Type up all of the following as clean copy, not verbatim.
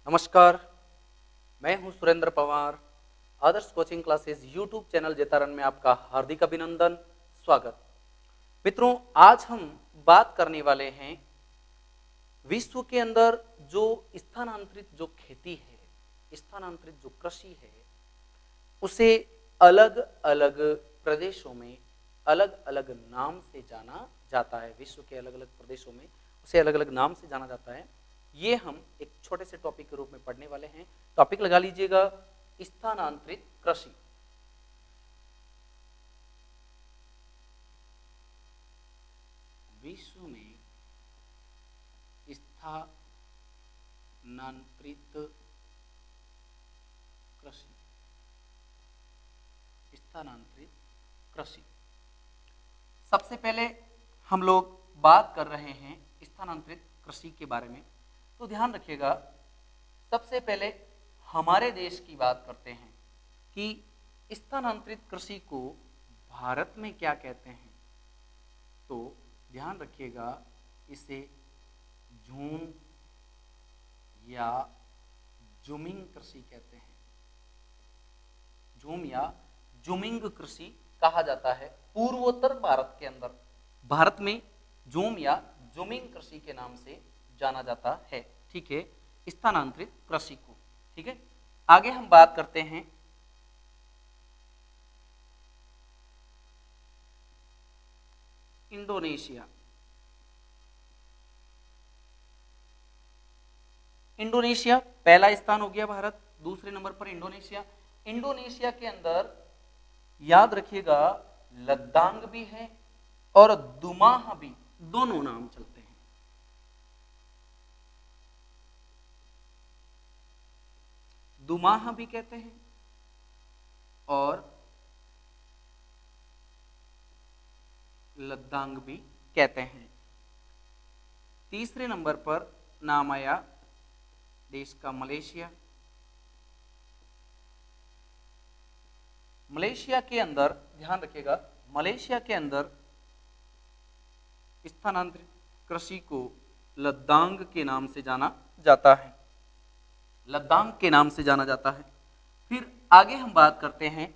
नमस्कार, मैं हूं सुरेंद्र पवार। आदर्श coaching classes YouTube channel Jaitaran में आपका हार्दिक अभिनंदन, स्वागत। मित्रों, आज हम बात करने वाले हैं विश्व के अंदर जो स्थानांतरित जो खेती है, स्थानांतरित जो कृषि है, उसे अलग अलग प्रदेशों में अलग अलग नाम से जाना जाता है। विश्व के अलग अलग प्रदेशों में उसे अलग अलग नाम से जाना जाता है। ये हम एक छोटे से टॉपिक के रूप में पढ़ने वाले हैं। टॉपिक लगा लीजिएगा, स्थानांतरित कृषि। विश्व में स्थानांतरित कृषि, स्थानांतरित कृषि। सबसे पहले हम लोग बात कर रहे हैं स्थानांतरित कृषि के बारे में, तो ध्यान रखिएगा। सबसे पहले हमारे देश की बात करते हैं कि स्थानांतरित कृषि को भारत में क्या कहते हैं। तो ध्यान रखिएगा, इसे झूम या जूमिंग कृषि कहते हैं। झूम या जूमिंग कृषि कहा जाता है। पूर्वोत्तर भारत के अंदर, भारत में झूम या जूमिंग कृषि के नाम से जाना जाता है। ठीक है, स्थानांतरित कृषि को। ठीक है, आगे हम बात करते हैं इंडोनेशिया। इंडोनेशिया पहला स्थान हो गया भारत, दूसरे नंबर पर इंडोनेशिया। इंडोनेशिया के अंदर याद रखिएगा लद्दाख भी है और दुमाह भी, दोनों नाम चलते हैं। दुमाह भी कहते हैं और लद्दाख भी कहते हैं। तीसरे नंबर पर नाम आया देश का मलेशिया। मलेशिया के अंदर ध्यान रखिएगा, मलेशिया के अंदर स्थानांतरित कृषि को लद्दाख के नाम से जाना जाता है। लद्दाख के नाम से जाना जाता है। फिर आगे हम बात करते हैं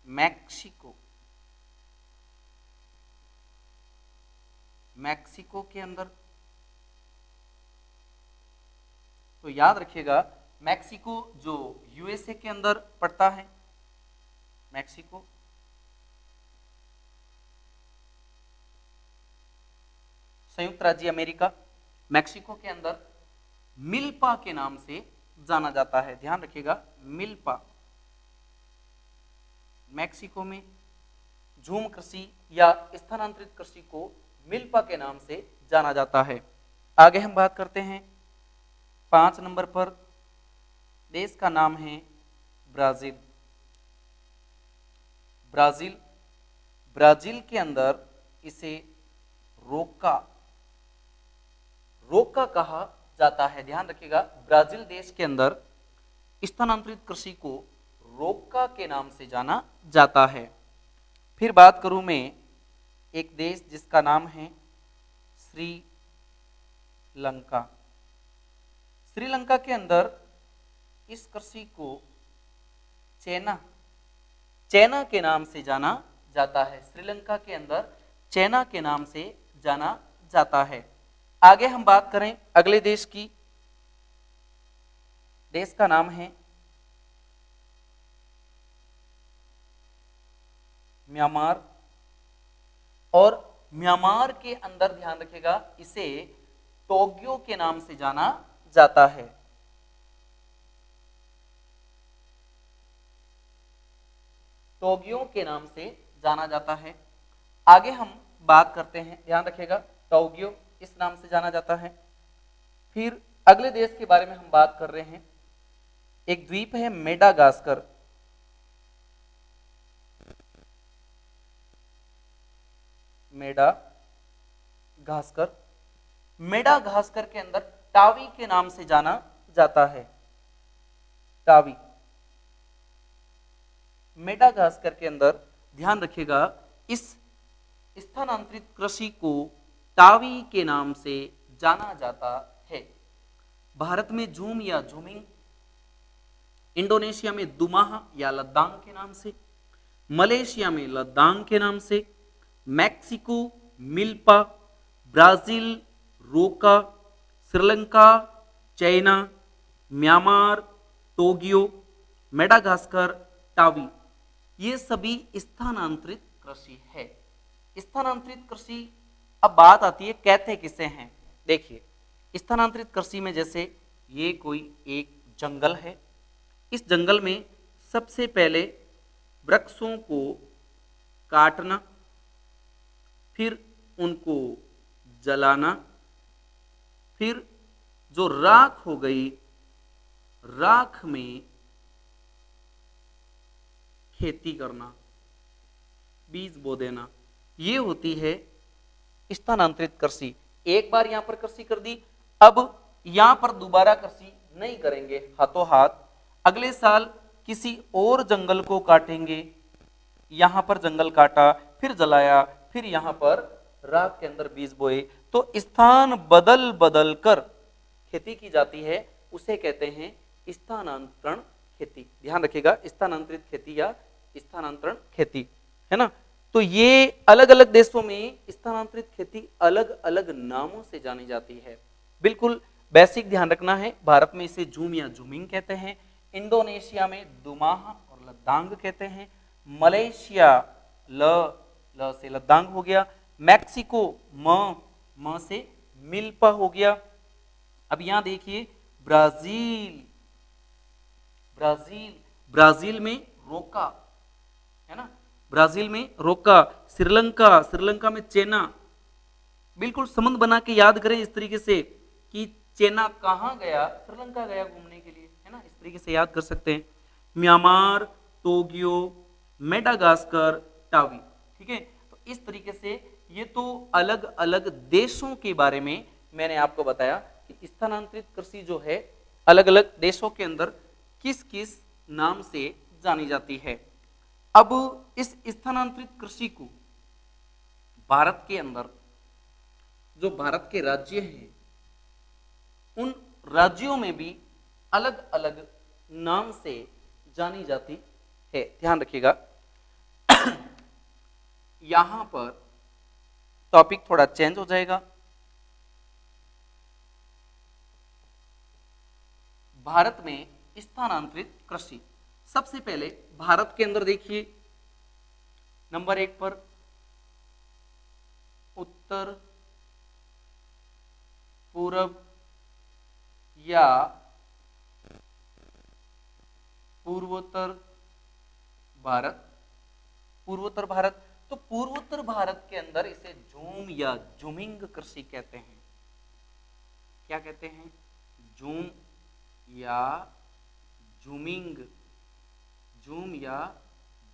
मैक्सिको। मैक्सिको के अंदर तो याद रखिएगा, मैक्सिको जो यूएसए के अंदर पड़ता है। मैक्सिको संयुक्त राज्य अमेरिका। मैक्सिको के अंदर मिल्पा के नाम से जाना जाता है। ध्यान रखिएगा, मिल्पा। मैक्सिको में झूम कृषि या स्थानांतरित कृषि को मिल्पा के नाम से जाना जाता है। आगे हम बात करते हैं 5 नंबर पर, देश का नाम है ब्राजील। ब्राजील, ब्राजील के अंदर इसे रोका, रोका कहा जाता है। ध्यान रखिएगा, ब्राजील देश के अंदर स्थानांतरित कृषि को रोका के नाम से जाना जाता है। फिर बात करूं मैं एक देश जिसका नाम है श्रीलंका। श्रीलंका के अंदर इस कृषि को चैना, चैना के नाम से जाना जाता है। श्रीलंका के अंदर चैना के नाम से जाना जाता है। आगे हम बात करें अगले देश की, देश का नाम है म्यांमार। और म्यांमार के अंदर ध्यान रखिएगा, इसे टोग्यो के नाम से जाना जाता है। टोग्यो के नाम से जाना जाता है। आगे हम बात करते हैं, ध्यान रखिएगा, टोग्यो इस नाम से जाना जाता है। फिर अगले देश के बारे में हम बात कर रहे हैं, एक द्वीप है मेडागास्कर। मेडागास्कर, मेडागास्कर के अंदर टावी के नाम से जाना जाता है। टावी, मेडागास्कर के अंदर ध्यान रखिएगा, इस स्थानांतरित कृषि को टावी के नाम से जाना जाता है। भारत में झूम या झूमिंग, इंडोनेशिया में दुमाह या लद्दांग के नाम से, मलेशिया में लद्दांग के नाम से, Mexico milpa, Brazil roca, Sri Lanka chena, Myanmar टोग्यो, मेडागास्कर टावी, ये सभी स्थानांतरित कृषि है। स्थानांतरित कृषि, अब बात आती है कहते किसे हैं। देखिए, स्थानांतरित कृषि में जैसे ये कोई एक जंगल है, इस जंगल में सबसे पहले वृक्षों को काटना, फिर उनको जलाना, फिर जो राख हो गई, राख में खेती करना, बीज बो देना, ये होती है स्थानांतरित कृषि। एक बार यहां पर कृषि कर दी, अब यहां पर दोबारा कृषि नहीं करेंगे हाथों हाथ, अगले साल किसी और जंगल को काटेंगे, यहां पर जंगल काटा, फिर जलाया, फिर यहां पर राख के अंदर बीज बोए, तो स्थान बदल बदल कर खेती की जाती है, उसे कहते हैं स्थानांतरण खेती। ध्यान रखिएगा, स्थानांतरित खेती या स्थानांतरण खेती, है ना। तो ये अलग अलग देशों में स्थानांतरित खेती अलग अलग नामों से जानी जाती है। बिल्कुल बेसिक ध्यान रखना है, भारत में इसे झूम या झूमिंग कहते हैं, इंडोनेशिया में दुमाह और लद्दांग कहते हैं, मलेशिया ल से लद्दांग हो गया, मैक्सिको म से मिल्पा हो गया। अब यहां देखिए ब्राजील, ब्राजील ब्राजील में रोका, है ना, ब्राजील में रोका, श्रीलंका, श्रीलंका में चेना। बिल्कुल संबंध बना के याद करें इस तरीके से कि चेना कहां गया, श्रीलंका गया घूमने के लिए, है ना, इस तरीके से याद कर सकते हैं। म्यांमार टोग्यो, मेडागास्कर टावी, ठीक है। तो इस तरीके से ये तो अलग अलग देशों के बारे में मैंने आपको बताया कि स्थानांतरित कृषि जो है अलग अलग देशों के अंदर किस किस नाम से जानी जाती है। अब इस स्थानांतरित कृषि को भारत के अंदर जो भारत के राज्य हैं, उन राज्यों में भी अलग अलग नाम से जानी जाती है। ध्यान रखिएगा, यहां पर टॉपिक थोड़ा चेंज हो जाएगा। भारत में स्थानांतरित कृषि, सबसे पहले भारत के अंदर देखिए नंबर 1 पर उत्तर पूर्व या पूर्वोत्तर भारत, पूर्वोत्तर भारत, तो पूर्वोत्तर भारत के अंदर इसे झूम या झूमिंग कृषि कहते हैं। क्या कहते हैं? झूम या झूमिंग, झूम या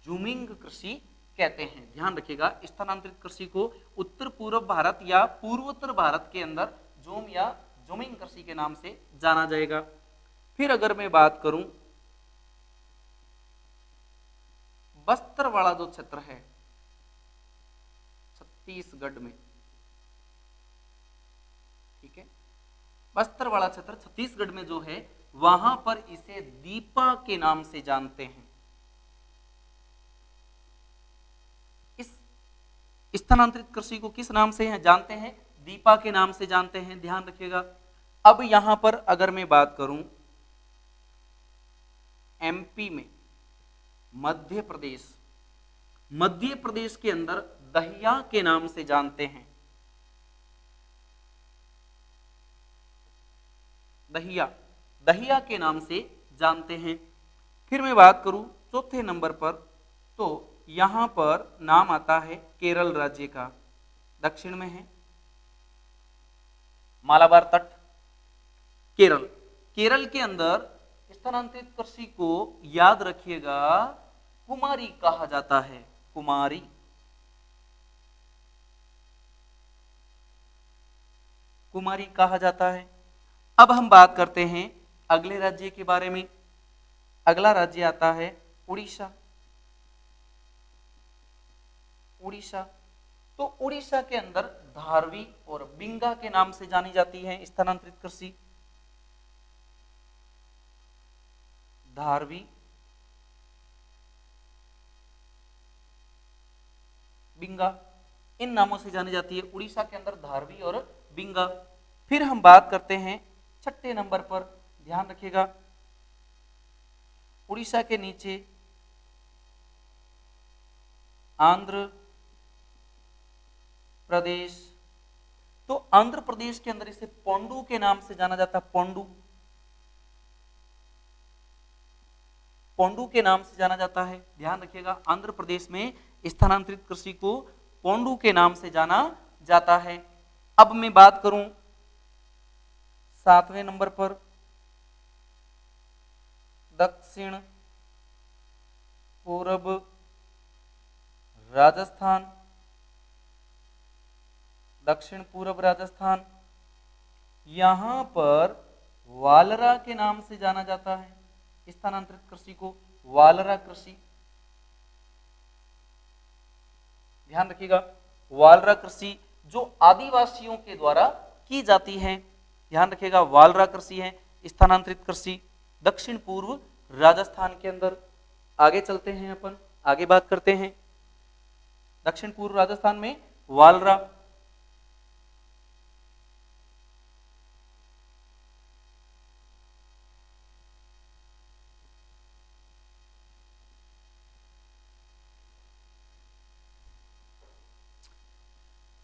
झूमिंग कृषि कहते हैं। ध्यान रखिएगा, स्थानांतरित कृषि को उत्तर पूर्व भारत या पूर्वोत्तर भारत के अंदर झूम या झूमिंग कृषि के नाम से जाना जाएगा। फिर अगर मैं बात करूं बस्तर वाला जो क्षेत्र है छत्तीसगढ़ में, ठीक है, बस्तर वाला क्षेत्र छत्तीसगढ़ में जो है, वहां पर इसे दीपा के नाम से जानते हैं। इस स्थानांतरित कृषि को किस नाम से जानते हैं? दीपा के नाम से जानते हैं। ध्यान रखिएगा। अब यहां पर अगर मैं बात करूं एमपी में, मध्य प्रदेश, मध्य प्रदेश के अंदर दहिया के नाम से जानते हैं। दहिया, दहिया के नाम से जानते हैं। फिर मैं बात करूं चौथे नंबर पर, तो यहां पर नाम आता है केरल राज्य का, दक्षिण में है मालाबार तट, केरल। केरल के अंदर स्थानांतरित कृषि को याद रखिएगा कुमारी कहा जाता है, कुमारी। कुमारी कहा जाता है। अब हम बात करते हैं अगले राज्य के बारे में। अगला राज्य आता है उड़ीसा। उड़ीसा, तो उड़ीसा के अंदर धारवी और बिंगा के नाम से जानी जाती है स्थानांतरित कृषि। धारवी, बिंगा, इन नामों से जानी जाती है उड़ीसा के अंदर धारवी और बिंगा। फिर हम बात करते हैं छठे नंबर पर, ध्यान रखिएगा, उड़ीसा के नीचे आंध्र प्रदेश। तो आंध्र प्रदेश के अंदर इसे पोंडू के नाम से जाना जाता है, पोंडू, पोंडू के नाम से जाना जाता है। ध्यान रखिएगा, आंध्र प्रदेश में स्थानांतरित कृषि को पोंडू के नाम से जाना जाता है। अब मैं बात करूं 7वें नंबर पर, दक्षिण पूर्व राजस्थान। दक्षिण पूर्व राजस्थान, यहां पर वालरा के नाम से जाना जाता है स्थानांतरित कृषि को, वालरा कृषि। ध्यान रखिएगा, वालरा कृषि जो आदिवासियों के द्वारा की जाती है। ध्यान रखिएगा, वालरा कृषि है स्थानांतरित कृषि दक्षिण पूर्व राजस्थान के अंदर। आगे चलते हैं, अपन आगे बात करते हैं। दक्षिण पूर्व राजस्थान में वालरा।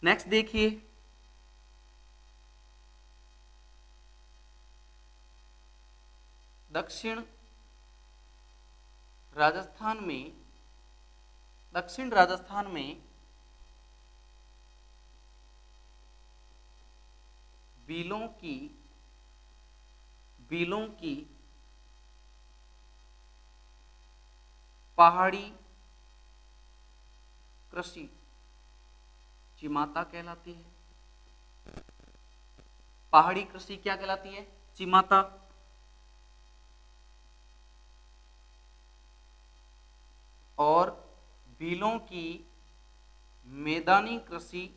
नेक्स्ट देखिए, दक्षिण राजस्थान में, दक्षिण राजस्थान में बीलों की पहाड़ी कृषि चिमाता कहलाती है। पहाड़ी कृषि क्या कहलाती है? चिमाता। और बीलों की मैदानी कृषि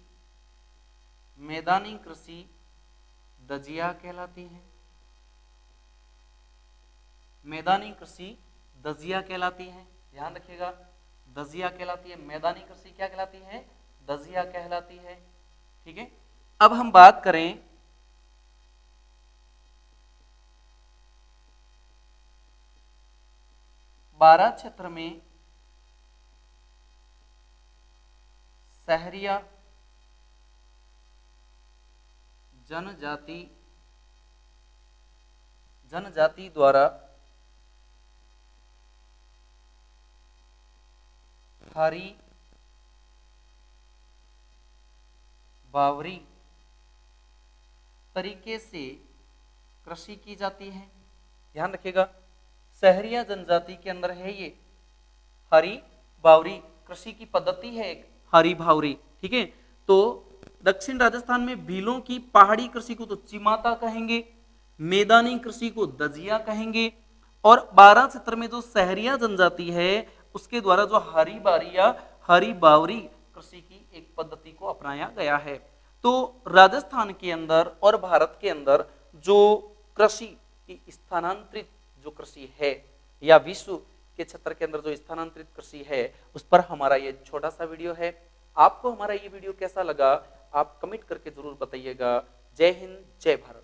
दजिया कहलाती है। मैदानी कृषि दजिया कहलाती है। ध्यान रखिएगा, दजिया कहलाती है। मैदानी कृषि क्या कहलाती है? दजिया कहलाती है। ठीक है, अब हम बात करें बारां क्षेत्र में सहरिया जनजाति द्वारा हरी बावरी तरीके से कृषि की जाती है। ध्यान रखिएगा, सहरिया जनजाति के अंदर है ये हरी बावरी कृषि की पद्धति है, एक हरी बावरी। ठीक है, तो दक्षिण राजस्थान में भीलों की पहाड़ी कृषि को तो चिमाता कहेंगे, मैदानी कृषि को दजिया कहेंगे, और बारां क्षेत्र में जो सहरिया जनजाति है उसके द्वारा जो हरी बारी या हरी बावरी कृषि की एक पद्धति को अपनाया गया है। तो राजस्थान के अंदर और भारत के अंदर जो कृषि की स्थानांतरित जो कृषि है या विश्व के क्षेत्र के अंदर जो स्थानांतरित कृषि है उस पर हमारा ये छोटा सा वीडियो है। आपको हमारा ये वीडियो कैसा लगा आप कमेंट करके जरूर बताइएगा। जय हिंद, जय भारत।